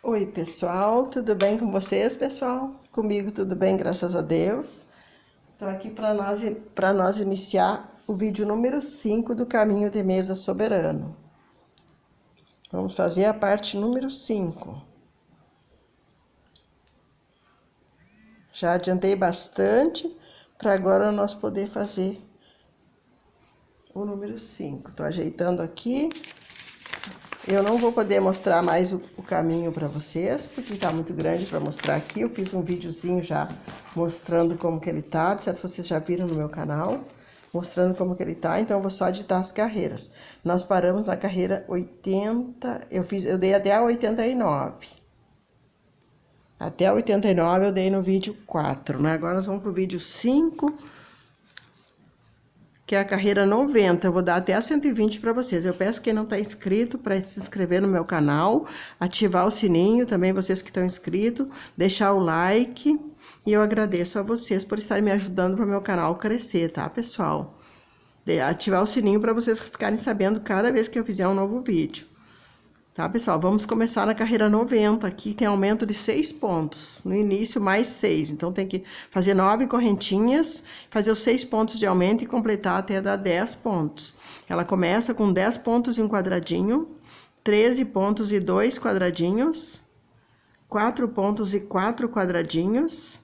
Oi, pessoal, tudo bem com vocês, pessoal? Comigo tudo bem, graças a Deus. Estou aqui para nós iniciar o vídeo número 5 do Caminho de Mesa Soberano. Vamos fazer a parte número 5. Já adiantei bastante para agora nós poder fazer o número 5. Estou ajeitando aqui. Eu não vou poder mostrar mais o caminho para vocês, porque tá muito grande para mostrar aqui. Eu fiz um videozinho já mostrando como que ele tá, certo? Vocês já viram no meu canal, mostrando como que ele tá, então eu vou só editar as carreiras. Nós paramos na carreira 80, eu dei até a 89. Até a 89 eu dei no vídeo 4, né? Agora nós vamos pro vídeo 5, que é a carreira 90, eu vou dar até a 120 para vocês. Eu peço quem não está inscrito para se inscrever no meu canal, ativar o sininho, também vocês que estão inscritos, deixar o like, e eu agradeço a vocês por estarem me ajudando para o meu canal crescer, tá, pessoal? Ativar o sininho para vocês ficarem sabendo cada vez que eu fizer um novo vídeo. Tá, pessoal? Vamos começar na carreira 90, aqui tem aumento de 6 pontos, no início mais 6, então tem que fazer 9 correntinhas, fazer os 6 pontos de aumento e completar até dar 10 pontos. Ela começa com 10 pontos e um quadradinho, 13 pontos e 2 quadradinhos, 4 pontos e 4 quadradinhos,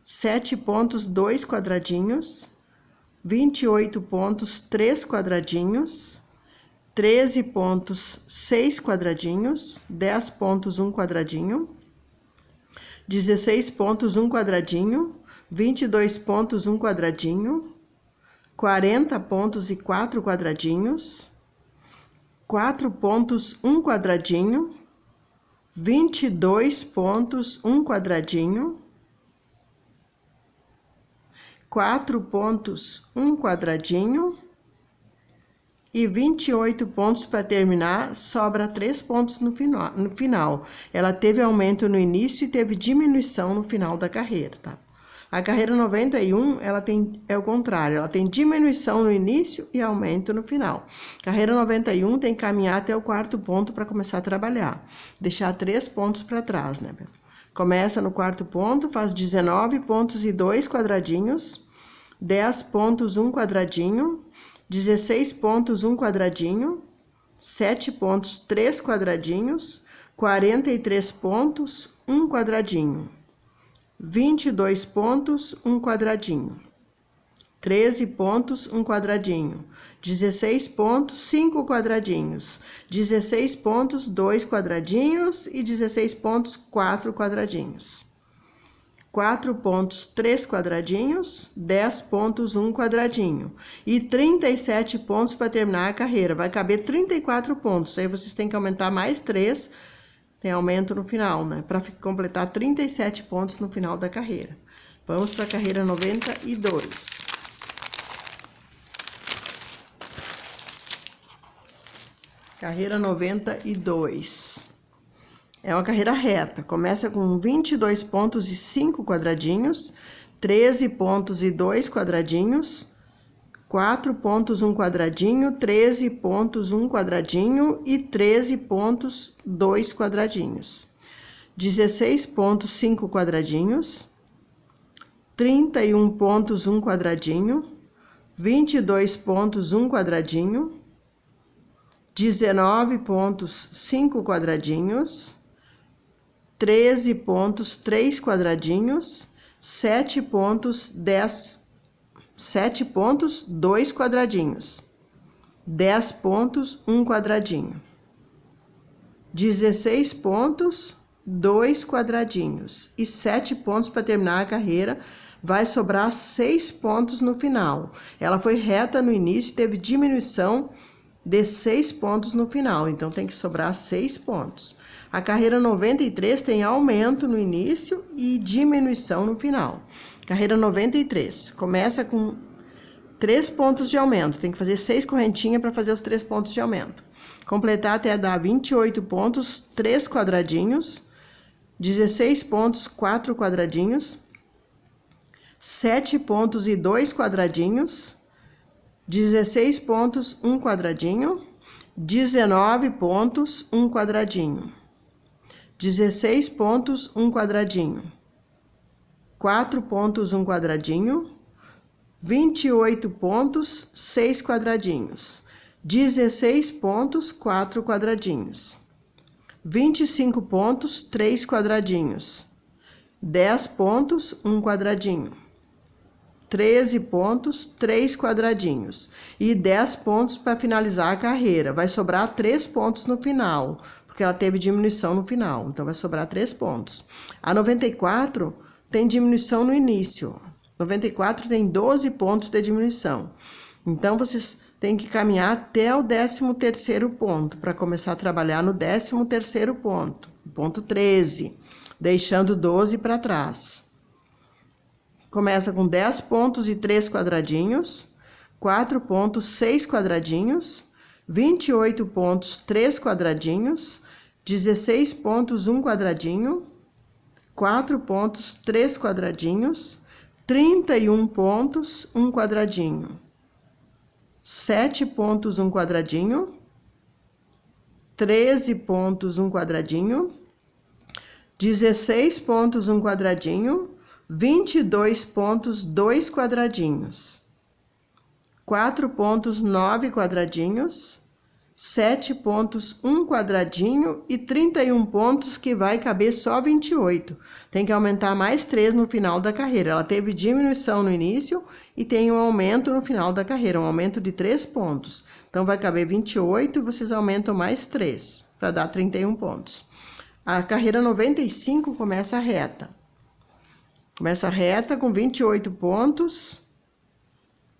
7 pontos, 2 quadradinhos, 28 pontos, 3 quadradinhos, 13 pontos, 6 quadradinhos, 10 pontos, 1 quadradinho, 16 pontos, 1 quadradinho, 22 pontos, 1 quadradinho, 40 pontos e 4 quadradinhos, 4 pontos, 1 quadradinho, 22 pontos, 1 quadradinho, 4 pontos, 1 quadradinho, e 28 pontos para terminar, sobra 3 pontos no final. Ela teve aumento no início e teve diminuição no final da carreira, tá? A carreira 91, é o contrário, ela tem diminuição no início e aumento no final. Carreira 91 tem que caminhar até o 4º ponto para começar a trabalhar. Deixar 3 pontos para trás, né? Começa no 4º ponto, faz 19 pontos e 2 quadradinhos, 10 pontos, 1 quadradinho, 16 pontos, 1 quadradinho, 7 pontos, 3 quadradinhos, 43 pontos, 1 quadradinho, 22 pontos, 1 quadradinho, 13 pontos, 1 quadradinho, 16 pontos, 5 quadradinhos, 16 pontos, 2 quadradinhos e 16 pontos, 4 quadradinhos. 4 pontos, 3 quadradinhos, 10 pontos, 1 quadradinho. E 37 pontos para terminar a carreira. Vai caber 34 pontos. Aí vocês têm que aumentar mais 3. Tem aumento no final, né? Para completar 37 pontos no final da carreira. Vamos para a carreira 92. Carreira 92. É uma carreira reta, começa com 22 pontos e 5 quadradinhos, 13 pontos e 2 quadradinhos, 4 pontos, 1 quadradinho, 13 pontos, 1 quadradinho e 13 pontos, 2 quadradinhos. 16 pontos, 5 quadradinhos, 31 pontos, 1 quadradinho, 22 pontos, 1 quadradinho, 19 pontos, 5 quadradinhos, 13 pontos, 3 quadradinhos, 7 pontos, 7 pontos, 2 quadradinhos, 10 pontos, 1 quadradinho, 16 pontos, 2 quadradinhos e 7 pontos para terminar a carreira. Vai sobrar 6 pontos no final. Ela foi reta no início e teve diminuição de 6 pontos no final, então tem que sobrar 6 pontos. A carreira 93 tem aumento no início e diminuição no final. Carreira 93, começa com 3 pontos de aumento, tem que fazer 6 correntinhas para fazer os 3 pontos de aumento. Completar até dar 28 pontos, 3 quadradinhos, 16 pontos, 4 quadradinhos, 7 pontos e 2 quadradinhos, 16 pontos, 1 quadradinho, 19 pontos, 1 quadradinho, 16 pontos, 1 quadradinho. 4 pontos, 1 quadradinho. 28 pontos, 6 quadradinhos. 16 pontos, 4 quadradinhos. 25 pontos, 3 quadradinhos. 10 pontos, 1 quadradinho. 13 pontos, 3 quadradinhos. E 10 pontos para finalizar a carreira. Vai sobrar 3 pontos no final, porque ela teve diminuição no final. Então, vai sobrar 3 pontos. A 94 tem diminuição no início. 94 tem 12 pontos de diminuição. Então, vocês têm que caminhar até o 13º ponto, para começar a trabalhar no 13º ponto, ponto 13, deixando 12 para trás. Começa com 10 pontos e 3 quadradinhos, 4 pontos, 6 quadradinhos, 28 pontos, 3 quadradinhos, 16 pontos, 1 quadradinho, 4 pontos, 3 quadradinhos, 31 pontos, 1 quadradinho, 7 pontos, 1 quadradinho, 13 pontos, 1 quadradinho, 16 pontos, 1 quadradinho, 22 pontos, 2 quadradinhos, 4 pontos, 9 quadradinhos, 7 pontos, 1 quadradinho e 31 pontos, que vai caber só 28. Tem que aumentar mais 3 no final da carreira. Ela teve diminuição no início e tem um aumento no final da carreira, um aumento de 3 pontos. Então, vai caber 28 e vocês aumentam mais 3, para dar 31 pontos. A carreira 95 começa reta. Começa reta com 28 pontos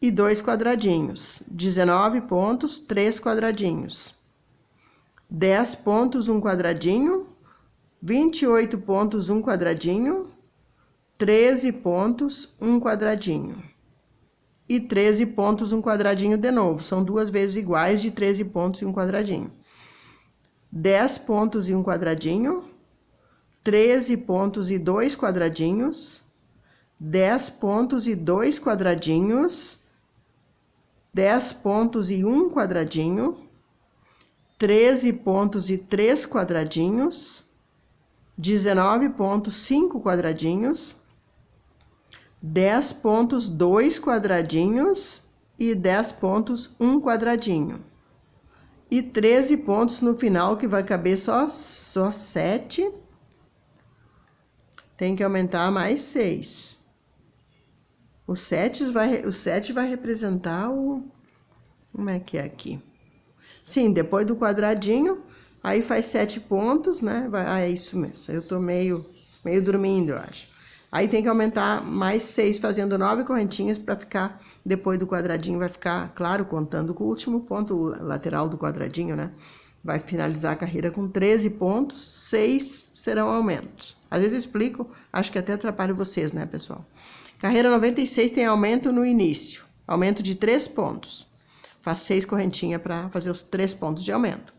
e 2 quadradinhos, 19 pontos, 3 quadradinhos, 10 pontos, 1 quadradinho, 28 pontos, 1 quadradinho, 13 pontos, 1 quadradinho, e 13 pontos, 1 quadradinho de novo, são 2 vezes iguais de 13 pontos e 1 quadradinho, 10 pontos e 1 quadradinho, 13 pontos e 2 quadradinhos, 10 pontos e 2 quadradinhos, 10 pontos e 1 quadradinho, 13 pontos e 3 quadradinhos, 19 pontos, 5 quadradinhos, 10 pontos, 2 quadradinhos e 10 pontos, 1 quadradinho. E 13 pontos no final, que vai caber só 7. Tem que aumentar mais 6. O 7 vai representar o... Como é que é aqui? Sim, depois do quadradinho, aí faz 7 pontos, né? É isso mesmo. Eu tô meio dormindo, eu acho. Aí tem que aumentar mais 6, fazendo 9 correntinhas para ficar... Depois do quadradinho vai ficar, claro, contando com o último ponto lateral do quadradinho, né? Vai finalizar a carreira com 13 pontos, 6 serão aumentos. Às vezes eu explico, acho que até atrapalho vocês, né, pessoal? Carreira 96 tem aumento no início, aumento de 3 pontos. Faz 6 correntinhas para fazer os 3 pontos de aumento.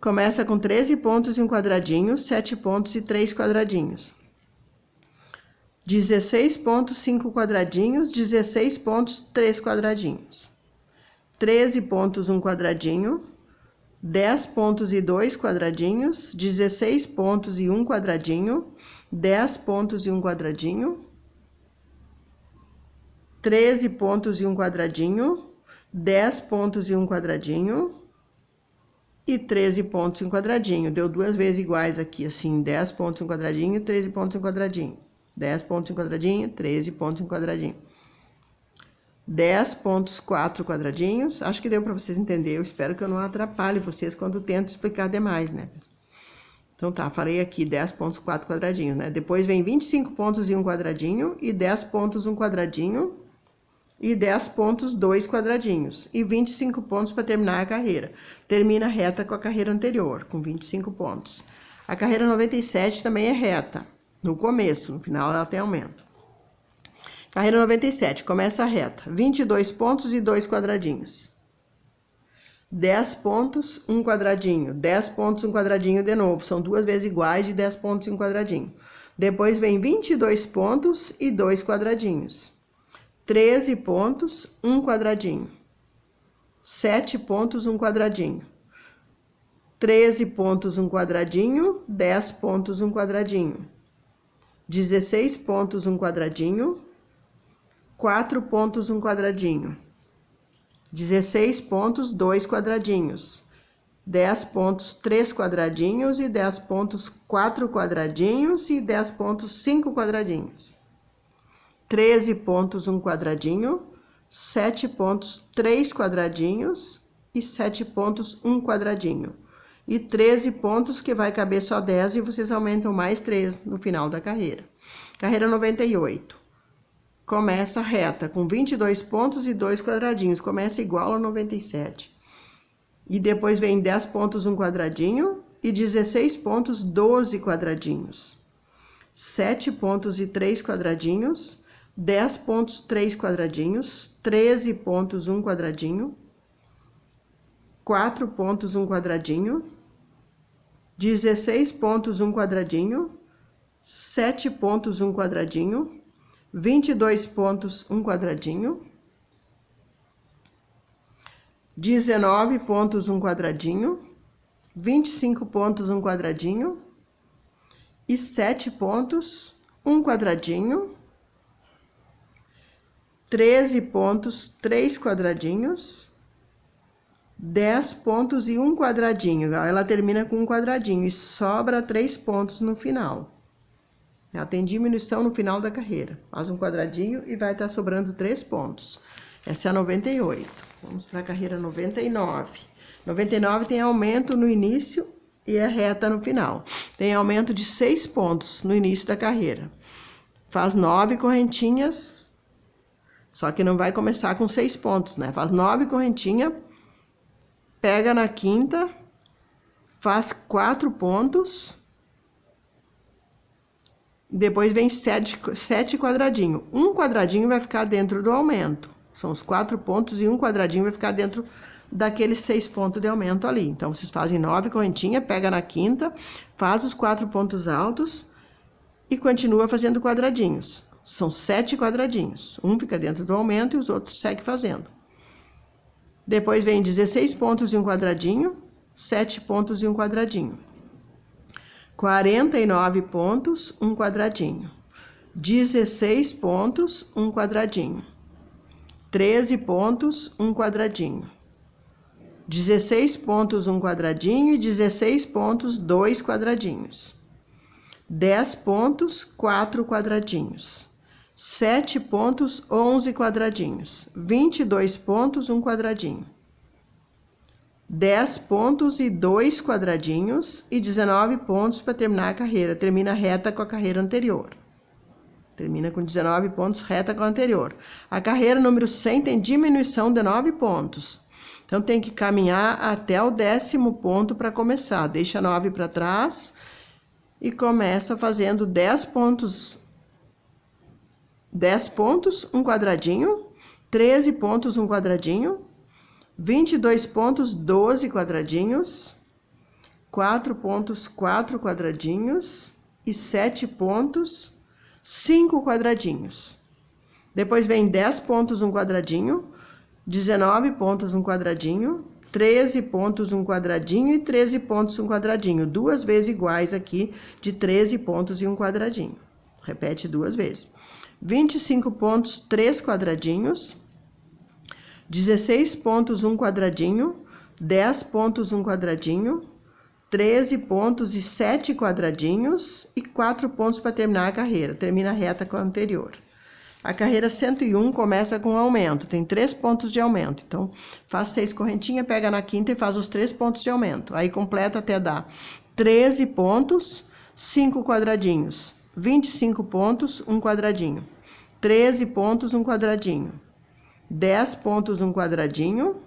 Começa com 13 pontos e 1 quadradinho, 7 pontos e 3 quadradinhos. 16 pontos, 5 quadradinhos, 16 pontos, 3 quadradinhos. 13 pontos, 1 quadradinho, 10 pontos e 2 quadradinhos, 16 pontos e 1 quadradinho, 10 pontos e 1 quadradinho, 13 pontos e 1 quadradinho, 10 pontos e 1 quadradinho, e 13 pontos e 1 quadradinho. Deu 2 vezes iguais aqui, assim, 10 pontos e 1 quadradinho, 13 pontos e 1 quadradinho. 10 pontos e 1 quadradinho, 13 pontos e 1 quadradinho. 10 pontos, 4 quadradinhos. Acho que deu para vocês entenderem. Eu espero que eu não atrapalhe vocês quando tento explicar demais, né? Então tá, falei aqui 10 pontos, 4 quadradinhos, né? Depois vem 25 pontos e 1 quadradinho, e 10 pontos, 1 quadradinho, e 10 pontos, 2 quadradinhos, e 25 pontos para terminar a carreira. Termina reta com a carreira anterior, com 25 pontos. A carreira 97 também é reta, no começo, no final ela tem aumento. Carreira 97, começa a reta, 22 pontos e 2 quadradinhos. 10 pontos, 1 quadradinho, 10 pontos, 1 quadradinho de novo, são 2 vezes iguais de 10 pontos e 1 quadradinho. Depois vem 22 pontos e 2 quadradinhos. 13 pontos, 1 quadradinho. 7 pontos, 1 quadradinho. 13 pontos, um quadradinho, 10 pontos, um quadradinho. 16 pontos, um quadradinho, 4 pontos, um quadradinho. 16 pontos, 2 quadradinhos. 10 pontos, 3 quadradinhos e 10 pontos, 4 quadradinhos e 10 pontos, 5 quadradinhos. 13 pontos, um quadradinho, 7 pontos, 3 quadradinhos e 7 pontos, um quadradinho. E 13 pontos que vai caber só 10 e vocês aumentam mais 3 no final da carreira. Carreira 98. Começa reta com 22 pontos e 2 quadradinhos. Começa igual a 97. E depois vem 10 pontos, um quadradinho e 16 pontos, 12 quadradinhos. 7 pontos e 3 quadradinhos. 10 pontos, 3 quadradinhos. 13 pontos, um quadradinho. 4 pontos, um quadradinho. 16 pontos, um quadradinho. 7 pontos, um quadradinho. 22 pontos, um quadradinho. 19 pontos, um quadradinho. 25 pontos, um quadradinho. E 7 pontos, um quadradinho. 13 pontos, 3 quadradinhos. 10 pontos e um quadradinho. Ela termina com um quadradinho e sobra 3 pontos no final. Ela tem diminuição no final da carreira. Faz um quadradinho e vai estar sobrando 3 pontos. Essa é a 98. Vamos para a carreira 99. 99 tem aumento no início e é reta no final. Tem aumento de 6 pontos no início da carreira. Faz 9 correntinhas, só que não vai começar com 6 pontos, né? Faz 9 correntinhas. Pega na quinta, faz 4 pontos, depois vem 7 quadradinhos. Um quadradinho vai ficar dentro do aumento. São os 4 pontos e um quadradinho vai ficar dentro daqueles 6 pontos de aumento ali. Então, vocês fazem 9 correntinhas, pega na quinta, faz os 4 pontos altos e continua fazendo quadradinhos. São 7 quadradinhos. Um fica dentro do aumento e os outros seguem fazendo. Depois vem 16 pontos e um quadradinho, 7 pontos e um quadradinho. 49 pontos, um quadradinho. 16 pontos, um quadradinho. 13 pontos, um quadradinho. 16 pontos, um quadradinho e 16 pontos, 2 quadradinhos. 10 pontos, 4 quadradinhos. 7 pontos, 11 quadradinhos. 22 pontos, um quadradinho. 10 pontos e 2 quadradinhos e 19 pontos para terminar a carreira. Termina reta com a carreira anterior. Termina com 19 pontos, reta com a anterior. A carreira número 100 tem diminuição de 9 pontos. Então, tem que caminhar até o 10º ponto para começar. Deixa 9 para trás e começa fazendo 10 pontos. 10 pontos, um quadradinho, 13 pontos, um quadradinho, 22 pontos, 12 quadradinhos, 4 pontos, 4 quadradinhos e 7 pontos, 5 quadradinhos. Depois vem 10 pontos, um quadradinho, 19 pontos, um quadradinho, 13 pontos, um quadradinho e 13 pontos, um quadradinho. 2 vezes iguais aqui de 13 pontos e um quadradinho. Repete 2 vezes. 25 pontos, 3 quadradinhos, 16 pontos, um quadradinho, 10 pontos, um quadradinho, 13 pontos e 7 quadradinhos e 4 pontos para terminar a carreira. Termina a reta com a anterior. A carreira 101 começa com aumento, tem 3 pontos de aumento. Então, faz 6 correntinhas, pega na quinta e faz os 3 pontos de aumento. Aí, completa até dar 13 pontos, 5 quadradinhos. 25 pontos, um quadradinho. 13 pontos, um quadradinho. 10 pontos, um quadradinho.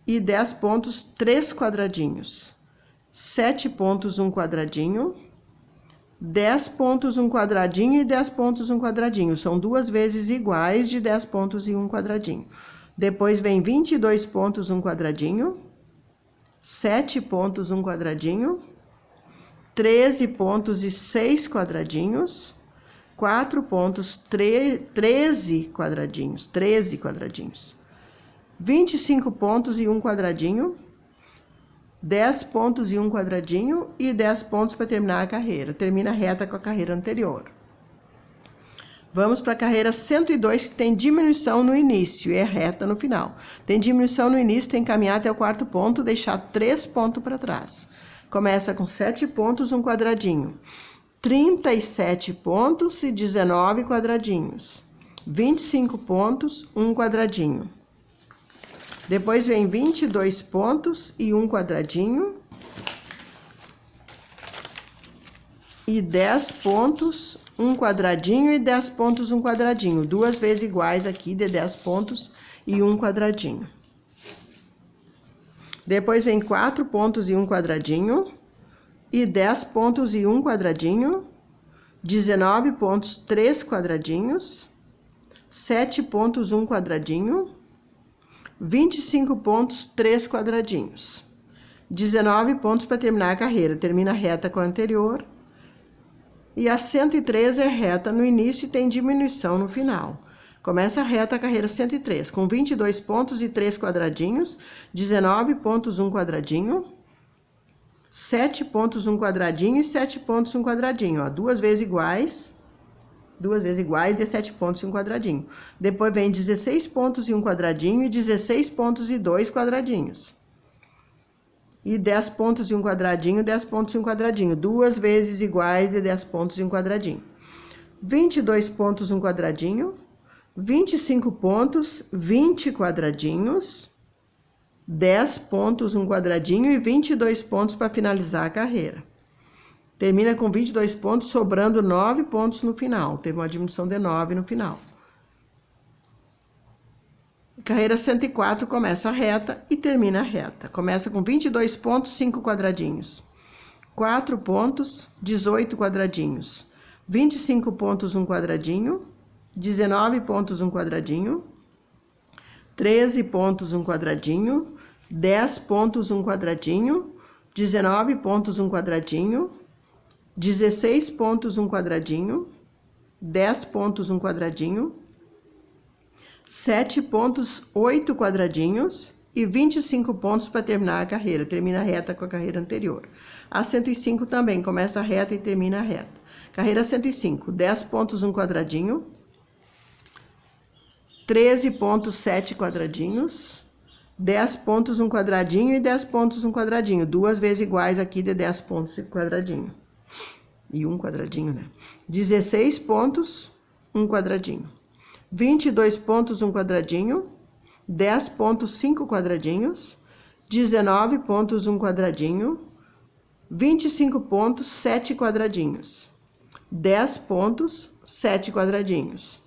E 10 pontos, 3 quadradinhos. 7 pontos, um quadradinho. 10 pontos, um quadradinho e 10 pontos, um quadradinho. São 2 vezes iguais de 10 pontos e um quadradinho. Depois vem 22 pontos, um quadradinho. 7 pontos, um quadradinho. 13 pontos e 6 quadradinhos, 4 pontos, 13 quadradinhos, 25 pontos e um quadradinho, 10 pontos e um quadradinho e 10 pontos para terminar a carreira. Termina reta com a carreira anterior. Vamos para a carreira 102, que tem diminuição no início e é reta no final. Tem diminuição no início, tem que caminhar até o quarto ponto, deixar 3 pontos para trás. Começa com 7 pontos, um quadradinho. 37 pontos e 19 quadradinhos. 25 pontos, um quadradinho. Depois vem 22 pontos e um quadradinho. E 10 pontos, um quadradinho e 10 pontos, um quadradinho. Duas vezes iguais aqui de 10 pontos e um quadradinho. Depois vem 4 pontos e um quadradinho. E 10 pontos e um quadradinho. 19 pontos, 3 quadradinhos. 7 pontos, um quadradinho. 25 pontos, 3 quadradinhos. 19 pontos para terminar a carreira. Termina reta com a anterior. E a 103 é reta no início e tem diminuição no final. Começa a reta a carreira 103, com 22 pontos e 3 quadradinhos, 19 pontos, um quadradinho, 7 pontos, um quadradinho e 7 pontos, um quadradinho. Ó, duas vezes iguais de 7 pontos e um quadradinho. Depois vem 16 pontos e um quadradinho e 16 pontos e 2 quadradinhos. E 10 pontos e um quadradinho, 10 pontos e um quadradinho. Duas vezes iguais de 10 pontos e um quadradinho. 22 pontos, um quadradinho. 25 pontos, 20 quadradinhos. 10 pontos, um quadradinho e 22 pontos para finalizar a carreira. Termina com 22 pontos, sobrando 9 pontos no final. Teve uma diminuição de 9 no final. Carreira 104 começa a reta e termina a reta. Começa com 22 pontos, 5 quadradinhos. 4 pontos, 18 quadradinhos. 25 pontos, um quadradinho. 19 pontos, um quadradinho. 13 pontos, um quadradinho. 10 pontos, um quadradinho. 19 pontos, um quadradinho. 16 pontos, um quadradinho. 10 pontos, um quadradinho. 7 pontos, 8 quadradinhos e 25 pontos para terminar a carreira. Termina a reta com a carreira anterior. A 105 também começa a reta e termina a reta. Carreira 105, 10 pontos, um quadradinho. 13 pontos, 7 quadradinhos. 10 pontos, um quadradinho e 10 pontos, um quadradinho. Duas vezes iguais aqui de 10 pontos e quadradinho. E um quadradinho, né? 16 pontos, um quadradinho. 22 pontos, um quadradinho, 10 pontos, 5 quadradinhos, 19 pontos, um quadradinho, 25 pontos, 7 quadradinhos, 10 pontos, 7 quadradinhos,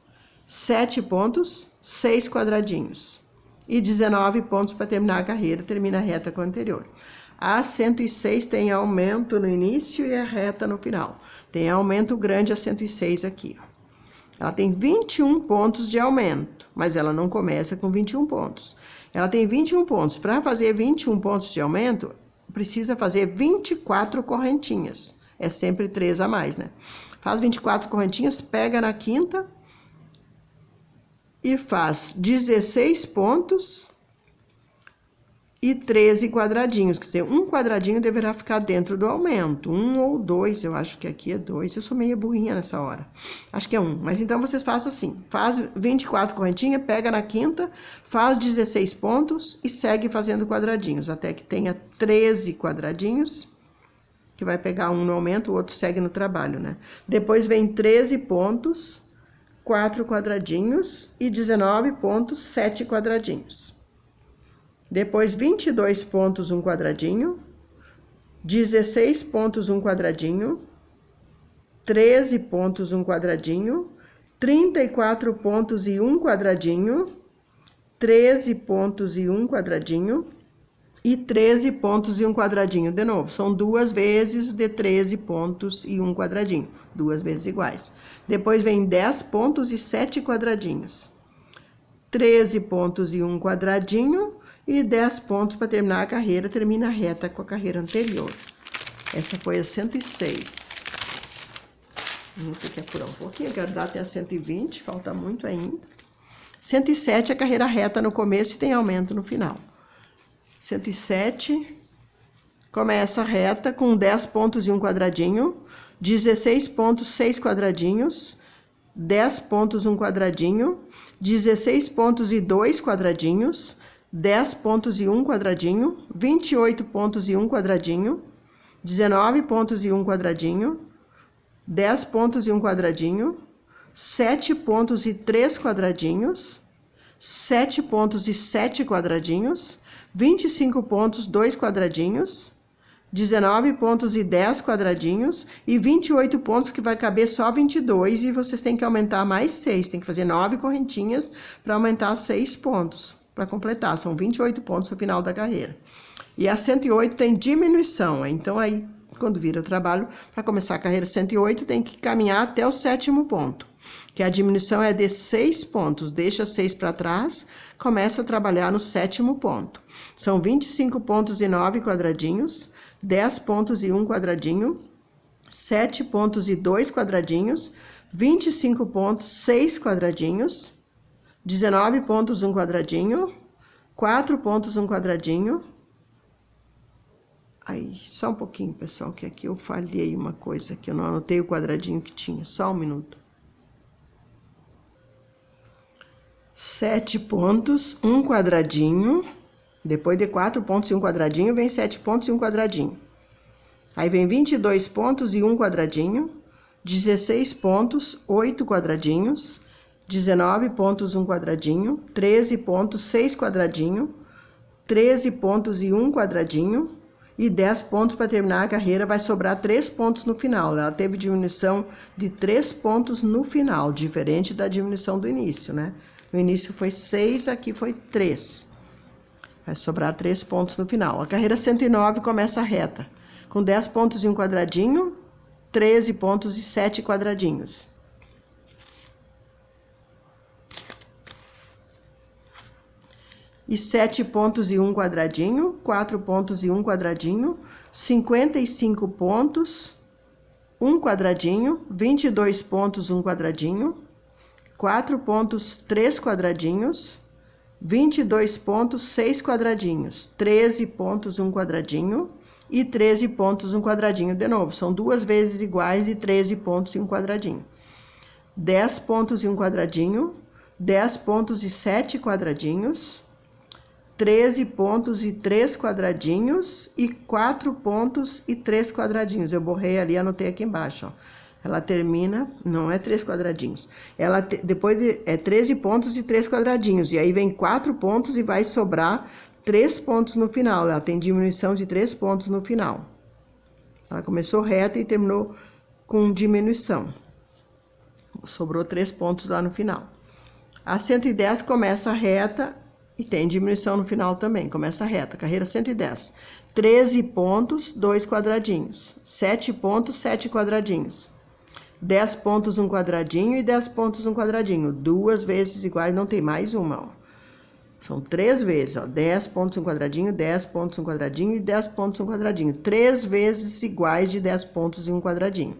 7 pontos, 6 quadradinhos e 19 pontos para terminar a carreira, termina a reta com a anterior. A 106 tem aumento no início e a reta no final. Tem aumento grande a 106 aqui, ó. Ela tem 21 pontos de aumento, mas ela não começa com 21 pontos. Ela tem 21 pontos. Para fazer 21 pontos de aumento, precisa fazer 24 correntinhas. É sempre 3 a mais, né? Faz 24 correntinhas, pega na quinta e faz 16 pontos e 13 quadradinhos. Quer dizer, um quadradinho deverá ficar dentro do aumento. 1 ou 2, eu acho que aqui é 2. Eu sou meio burrinha nessa hora. Acho que é 1. Mas então vocês façam assim. Faz 24 correntinhas, pega na quinta, faz 16 pontos e segue fazendo quadradinhos. Até que tenha 13 quadradinhos, que vai pegar um no aumento, o outro segue no trabalho, né? Depois vem 13 pontos, 4 quadradinhos e 19 pontos, 7 quadradinhos. Depois, 22 pontos, um quadradinho, 16 pontos, um quadradinho, 13 pontos, um quadradinho, 34 pontos e um quadradinho, 13 pontos e um quadradinho, e 13 pontos e um quadradinho. De novo, são duas vezes de 13 pontos e um quadradinho, duas vezes iguais. Depois vem 10 pontos e 7 quadradinhos, 13 pontos e um quadradinho, e 10 pontos para terminar a carreira, termina a reta com a carreira anterior. Essa foi a 106. Vou ter que apurar um pouquinho, quero dar até a 120, falta muito ainda. 107 é a carreira reta no começo e tem aumento no final. 107, começa reta com 10 pontos e um quadradinho, 16 pontos, 6 quadradinhos, 10 pontos, um quadradinho, 16 pontos e 2 quadradinhos, 10 pontos e um quadradinho, 28 pontos e um quadradinho, 19 pontos e um quadradinho, 10 pontos e um quadradinho, 7 pontos e 3 quadradinhos, 7 pontos e 7 quadradinhos, 25 pontos, 2 quadradinhos, 19 pontos e 10 quadradinhos e 28 pontos que vai caber só 22 e vocês têm que aumentar mais 6, tem que fazer 9 correntinhas para aumentar 6 pontos, para completar, são 28 pontos no final da carreira. E a 108 tem diminuição, então aí quando vira trabalho, para começar a carreira 108 tem que caminhar até o 7º ponto, que a diminuição é de 6 pontos, deixa 6 para trás, começa a trabalhar no 7º ponto. São 25 pontos e 9 quadradinhos, 10 pontos e um quadradinho, 7 pontos e 2 quadradinhos, 25 pontos, 6 quadradinhos, 19 pontos, um quadradinho, 4 pontos, um quadradinho. Aí, só um pouquinho, pessoal, que aqui eu falhei uma coisa, que eu não anotei o quadradinho que tinha, só um minuto. 7 pontos, um quadradinho, depois de 4 pontos e um quadradinho, vem 7 pontos e um quadradinho. Aí vem 22 pontos e um quadradinho, 16 pontos, 8 quadradinhos, 19 pontos, um quadradinho, 13 pontos, 6 quadradinho, 13 pontos e um quadradinho, e 10 pontos para terminar a carreira, vai sobrar 3 pontos no final. Ela teve diminuição de 3 pontos no final, diferente da diminuição do início, né? No início foi 6, aqui foi 3. Vai sobrar 3 pontos no final. A carreira 109 começa reta, com 10 pontos e um quadradinho, 13 pontos e 7 quadradinhos. E 7 pontos e um quadradinho, 4 pontos e um quadradinho, 55 pontos, um quadradinho, 22 pontos, um quadradinho, 4 pontos, 3 quadradinhos, 22 pontos, 6 quadradinhos, 13 pontos, um quadradinho e 13 pontos, um quadradinho de novo. São 2 vezes iguais e 13 pontos e um quadradinho. 10 pontos e um quadradinho, 10 pontos e 7 quadradinhos, 13 pontos e 3 quadradinhos e 4 pontos e 3 quadradinhos. Eu borrei ali, anotei aqui embaixo, ó. Ela termina, não é 3 quadradinhos. Ela depois é 13 pontos e 3 quadradinhos. E aí vem 4 pontos e vai sobrar 3 pontos no final. Ela tem diminuição de 3 pontos no final. Ela começou reta e terminou com diminuição. Sobrou 3 pontos lá no final. A 110 começa reta e tem diminuição no final também, começa reta, carreira 110. 13 pontos, 2 quadradinhos. 7 pontos, 7 quadradinhos. 10 pontos, um quadradinho e 10 pontos, um quadradinho. 2 vezes iguais, não tem mais uma, ó. São 3 vezes, ó. 10 pontos, um quadradinho, 10 pontos, um quadradinho e 10 pontos, um quadradinho. 3 vezes iguais de 10 pontos e um quadradinho.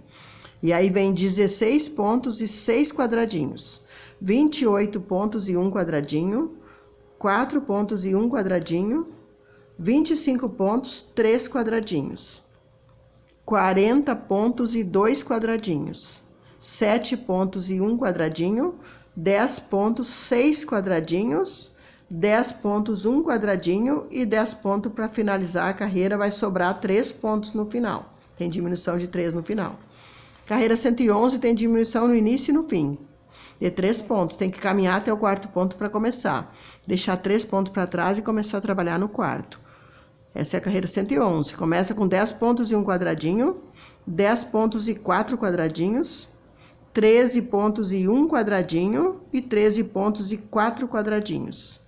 E aí vem 16 pontos e 6 quadradinhos. 28 pontos e um quadradinho. 4 pontos e um quadradinho, 25 pontos, 3 quadradinhos, 40 pontos e 2 quadradinhos, 7 pontos e um quadradinho, 10 pontos, 6 quadradinhos, 10 pontos, um quadradinho e 10 pontos para finalizar a carreira, vai sobrar 3 pontos no final. Tem diminuição de 3 no final. Carreira 111 tem diminuição no início e no fim. De 3 pontos, tem que caminhar até o 4º ponto para começar. Deixar 3 pontos para trás e começar a trabalhar no 4º. Essa é a carreira 111. Começa com 10 pontos e um quadradinho, 10 pontos e 4 quadradinhos, 13 pontos e um quadradinho e 13 pontos e 4 quadradinhos.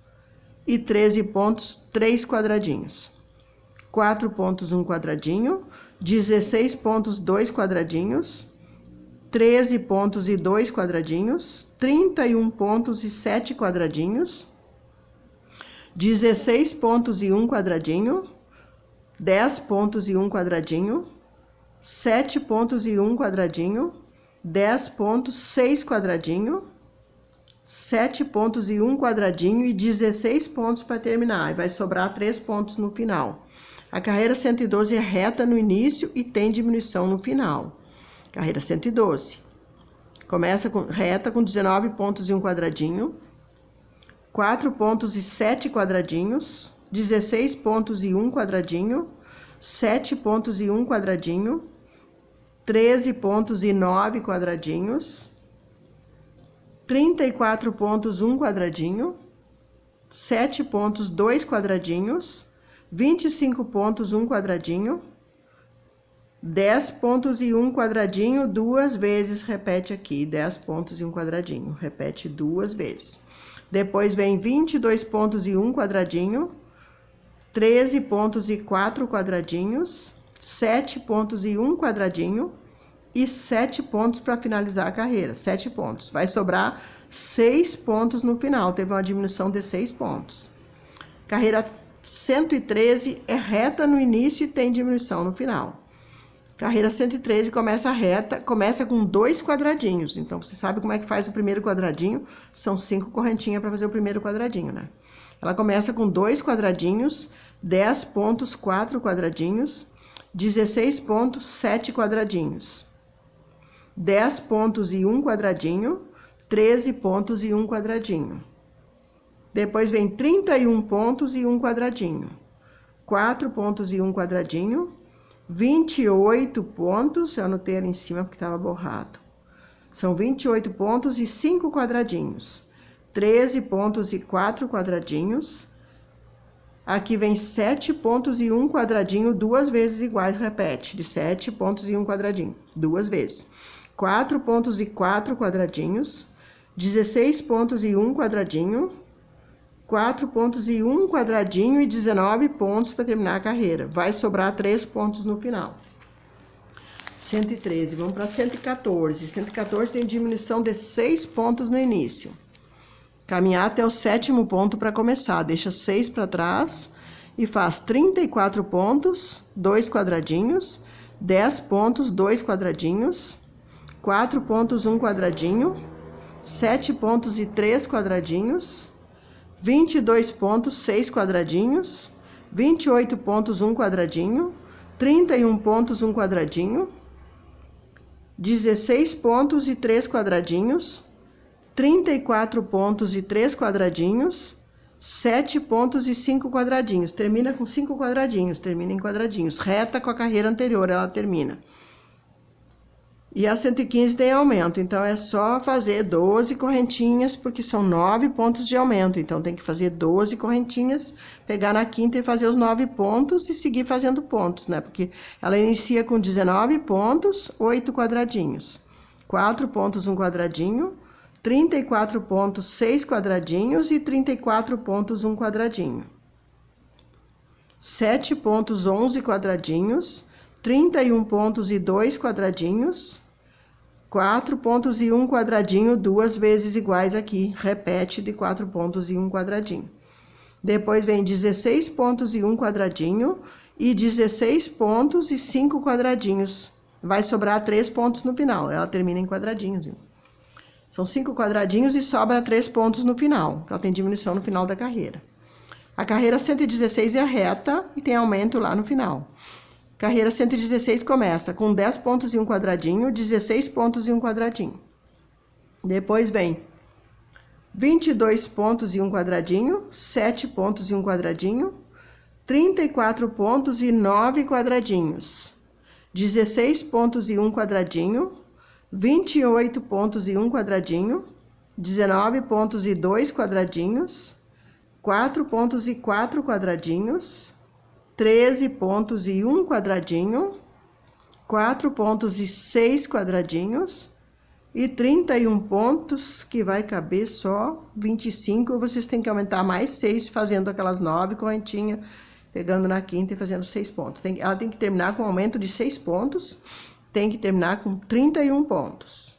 E 13 pontos, 3 quadradinhos. 4 pontos, um quadradinho, 16 pontos, 2 quadradinhos, 13 pontos e 2 quadradinhos, 31 pontos e 7 quadradinhos, 16 pontos e um quadradinho, 10 pontos e um quadradinho, 7 pontos e um quadradinho, 10 pontos, 6 quadradinho, 7 pontos e um quadradinho e 16 pontos para terminar. E vai sobrar 3 pontos no final. A carreira 112 é reta no início e tem diminuição no final. Carreira 112. Começa com reta com 19 pontos e um quadradinho, 4 pontos e 7 quadradinhos, 16 pontos e um quadradinho, 7 pontos e um quadradinho, 13 pontos e 9 quadradinhos, 34 pontos, um quadradinho, 7 pontos, 2 quadradinhos, 25 pontos, um quadradinho, 10 pontos e um quadradinho, duas vezes, repete aqui, 10 pontos e um quadradinho, repete duas vezes. Depois vem 22 pontos e um quadradinho, 13 pontos e 4 quadradinhos, 7 pontos e um quadradinho e 7 pontos para finalizar a carreira, 7 pontos. Vai sobrar 6 pontos no final, teve uma diminuição de 6 pontos. Carreira 113 é reta no início e tem diminuição no final. Carreira 113 começa reta, começa com 2 quadradinhos. Então, você sabe como é que faz o primeiro quadradinho? São 5 correntinhas para fazer o primeiro quadradinho, né? Ela começa com 2 quadradinhos, 10 pontos, 4 quadradinhos, 16 pontos, 7 quadradinhos, 10 pontos e um quadradinho, 13 pontos e um quadradinho. Depois vem 31 pontos e um quadradinho, 4 pontos e um quadradinho, 28 pontos, eu anotei ali em cima porque estava borrado. São 28 pontos e 5 quadradinhos, 13 pontos e 4 quadradinhos. Aqui vem 7 pontos e um quadradinho, duas vezes iguais, repete, de 7 pontos e um quadradinho, duas vezes. 4 pontos e 4 quadradinhos, 16 pontos e um quadradinho, 4 pontos e um quadradinho e 19 pontos para terminar a carreira. Vai sobrar 3 pontos no final. 113, vamos para 114. 114 tem diminuição de 6 pontos no início. Caminhar até o 7º ponto para começar. Deixa 6 para trás e faz 34 pontos, 2 quadradinhos, 10 pontos, 2 quadradinhos, 4 pontos, 1 quadradinho, 7 pontos e 3 quadradinhos, 22 pontos, 6 quadradinhos, 28 pontos, 1 quadradinho, 31 pontos, 1 quadradinho, 16 pontos e 3 quadradinhos, 34 pontos e 3 quadradinhos, 7 pontos e 5 quadradinhos. Termina com 5 quadradinhos, termina em quadradinhos. Reta com a carreira anterior, ela termina. E a 115 tem aumento, então é só fazer 12 correntinhas, porque são 9 pontos de aumento. Então, tem que fazer 12 correntinhas, pegar na quinta e fazer os 9 pontos e seguir fazendo pontos, né? Porque ela inicia com 19 pontos, 8 quadradinhos. 4 pontos, 1 quadradinho, 34 pontos, 6 quadradinhos e 34 pontos, 1 quadradinho. 7 pontos, 11 quadradinhos, 31 pontos e 2 quadradinhos, 4 pontos e 1 quadradinho, duas vezes iguais aqui, repete de 4 pontos e 1 quadradinho. Depois vem 16 pontos e 1 quadradinho e 16 pontos e 5 quadradinhos. Vai sobrar 3 pontos no final, ela termina em quadradinhos, viu? São 5 quadradinhos e sobra 3 pontos no final, ela tem diminuição no final da carreira. A carreira 116 é reta e tem aumento lá no final. Carreira 116 começa com 10 pontos e 1 quadradinho, 16 pontos e 1 quadradinho. Depois vem 22 pontos e 1 quadradinho, 7 pontos e 1 quadradinho, 34 pontos e 9 quadradinhos, 16 pontos e 1 quadradinho, 28 pontos e 1 quadradinho, 19 pontos e 2 quadradinhos, 4 pontos e 4 quadradinhos, 13 pontos e 1 quadradinho, 4 pontos e 6 quadradinhos e 31 pontos, que vai caber só 25. Vocês têm que aumentar mais 6, fazendo aquelas 9 correntinhas, pegando na quinta e fazendo 6 pontos. Ela tem que terminar com um aumento de 6 pontos, tem que terminar com 31 pontos.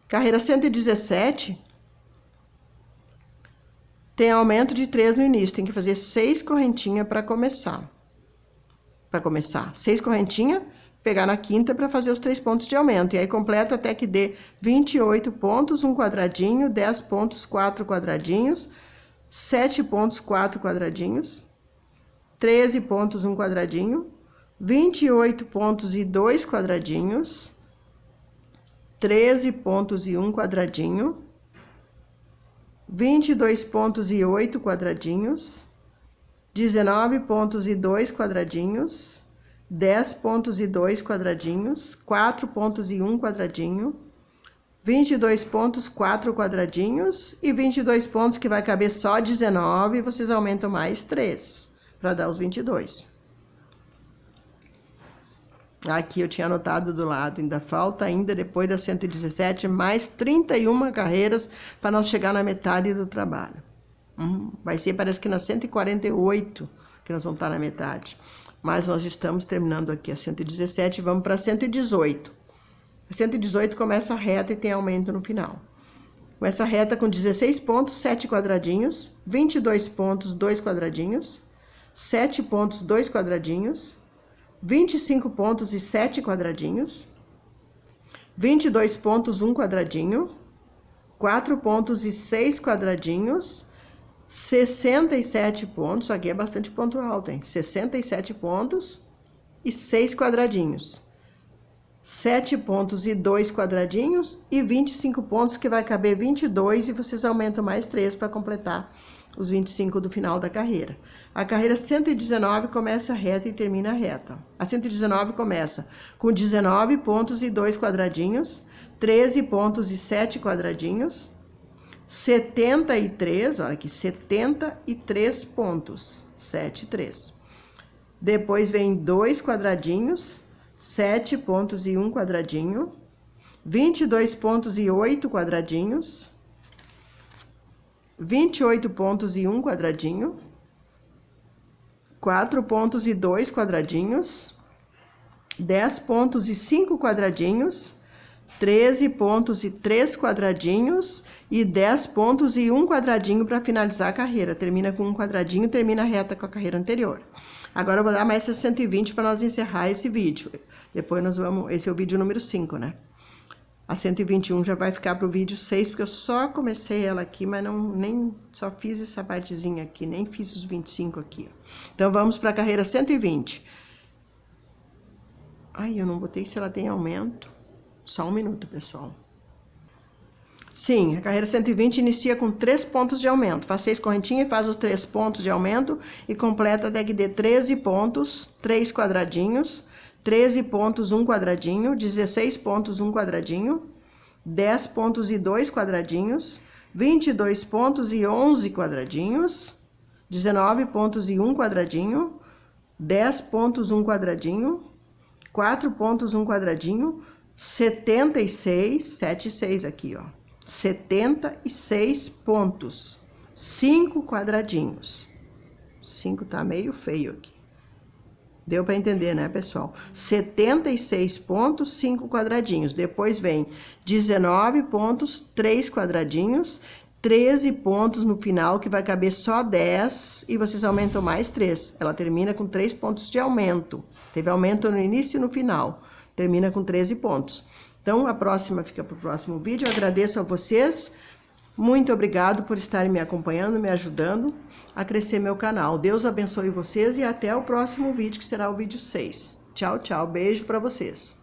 Carreira 117... tem aumento de 3 no início, tem que fazer 6 correntinhas para começar. 6 correntinhas, pegar na quinta para fazer os 3 pontos de aumento. E aí, completa até que dê 28 pontos, 1 quadradinho, 10 pontos, 4 quadradinhos, 7 pontos, 4 quadradinhos, 13 pontos, um quadradinho, 28 pontos e 2 quadradinhos, 13 pontos e um quadradinho, 22 pontos e 8 quadradinhos, 19 pontos e 2 quadradinhos, 10 pontos e 2 quadradinhos, 4 pontos e 1 quadradinho, 22 pontos, 4 quadradinhos e 22 pontos que vai caber só 19, vocês aumentam mais 3 para dar os 22. Aqui eu tinha anotado do lado, ainda falta depois das 117, mais 31 carreiras para nós chegar na metade do trabalho. Vai ser, parece que na 148 que nós vamos estar na metade. Mas nós estamos terminando aqui a 117 e vamos para 118. A 118 começa a reta e tem aumento no final. Começa a reta com 16 pontos, 7 quadradinhos, 22 pontos, 2 quadradinhos, 7 pontos, 2 quadradinhos, 25 pontos e 7 quadradinhos, 22 pontos, 1 quadradinho, 4 pontos e 6 quadradinhos, 67 pontos, aqui é bastante ponto alto, hein? 67 pontos e 6 quadradinhos, 7 pontos e 2 quadradinhos e 25 pontos que vai caber 22 e vocês aumentam mais 3 para completar os 25 do final da carreira. A carreira 119 começa reta e termina reta. A 119 começa com 19 pontos e 2 quadradinhos, 13 pontos e 7 quadradinhos, 73, olha aqui, 73 pontos, 7, 3. Depois vem 2 quadradinhos, 7 pontos e 1 quadradinho, 22 pontos e 8 quadradinhos, 28 pontos e 1 quadradinho, 4 pontos e 2 quadradinhos, 10 pontos e 5 quadradinhos, 13 pontos e 3 quadradinhos e 10 pontos e 1 quadradinho para finalizar a carreira. Termina com um quadradinho, termina reta com a carreira anterior. Agora eu vou dar mais 120 para nós encerrar esse vídeo. Depois nós vamos... Esse é o vídeo número 5, né? A 121 já vai ficar para o vídeo 6, porque eu só comecei ela aqui, mas só fiz essa partezinha aqui, nem fiz os 25 aqui. Então, vamos para a carreira 120. Ai, eu não botei se ela tem aumento. Só um minuto, pessoal. Sim, a carreira 120 inicia com 3 pontos de aumento. Faz 6 correntinhas e faz os 3 pontos de aumento e completa até que dê 13 pontos, 3 quadradinhos, 13 pontos, 1 quadradinho, 16 pontos, 1 quadradinho, 10 pontos e 2 quadradinhos, 22 pontos e 11 quadradinhos, 19 pontos e 1 quadradinho, 10 pontos, 1 quadradinho, 4 pontos, 1 quadradinho, 76, 7, 6 aqui, ó, 76 pontos, 5 quadradinhos. 5 tá meio feio aqui. Deu para entender, né, pessoal? 76 pontos, 5 quadradinhos. Depois vem 19 pontos, 3 quadradinhos, 13 pontos no final, que vai caber só 10, e vocês aumentam mais 3. Ela termina com 3 pontos de aumento. Teve aumento no início e no final. Termina com 13 pontos. Então, a próxima fica para o próximo vídeo. Eu agradeço a vocês. Muito obrigado por estarem me acompanhando, me ajudando a crescer meu canal. Deus abençoe vocês e até o próximo vídeo, que será o vídeo 6. Tchau, tchau. Beijo para vocês.